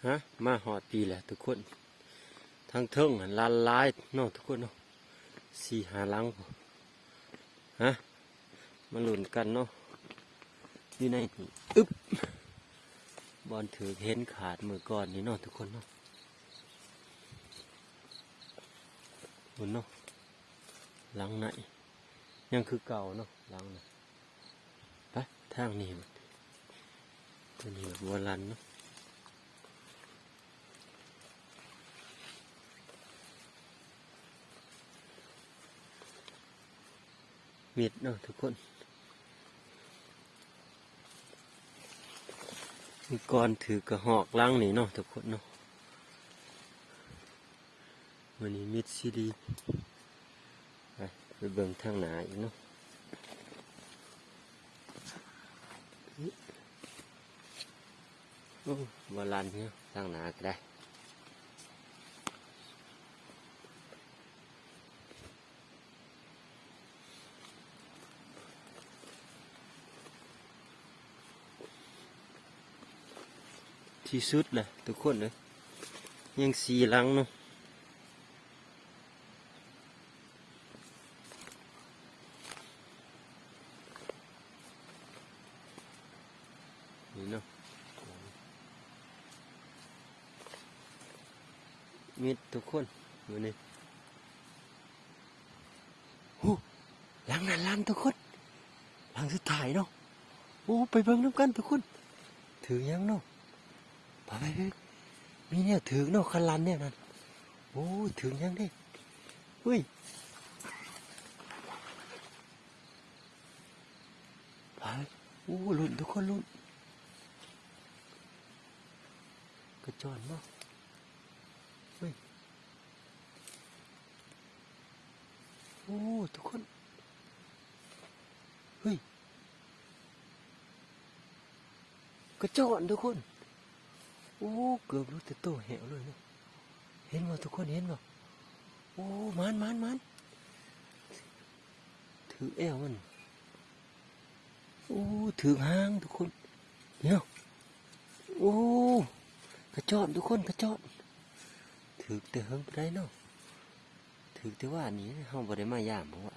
ฮะมาหอดปีแหละทุกคนทั้งเทิงลานลายเนาะทุกคนเนาะ4-5 ลังฮะมาหลุนกันเนาะอยู่ในนี่อึ๊บบอลถือเห็นขาดมือก่อนนี่เนาะทุกคนเนาะหุ่นเนาะลังไหนยังคือเก่าเนาะลังนะไปทางนี้มันตัวนี้แบบโบราณเนาะมิดเนาะทุกคนมีก่อนถือกระหอกล้างนี่เนาะทุกคนเนาะวันนี้มิดซีดีไปเบิ่งทางหนาอีกเนาะโอ้โบราณเนี่ยทางหนาก็ได้ที่สุดเลยทุกคนเลยยัง4 ลังเนาะนี่เนาะมิดทุกคนวันนี้โอ้ลังนั้นลังทุกคนลังสุดท้ายเนาะโอ้ไปเบิ่งน้ำกันทุกคนถือยังเนาะไปมีเนี่ยถือเนาะคันลันเนี่ยนั่นโอ้ถือยังดิเฮ้ยไปโอ้ลุ้นทุกคนลุ้นกระจอนเนาะเฮ้ยโอ้ทุกคนเฮ้ยกระจอนทุกคนโอ้เกือบรู้แต่โตแหวเลยเนาะเห็นบ่ทุกคนเห็นบ่โอ้มันถือแอวมันโอ้ถือหางทุกคนเนี่ยโอ้กระจอนทุกคนกระจอนถือแต่เฮิงไปได้เนาะถือแต่ว่านี้เฮาบ่ได้มายามเพราะว่า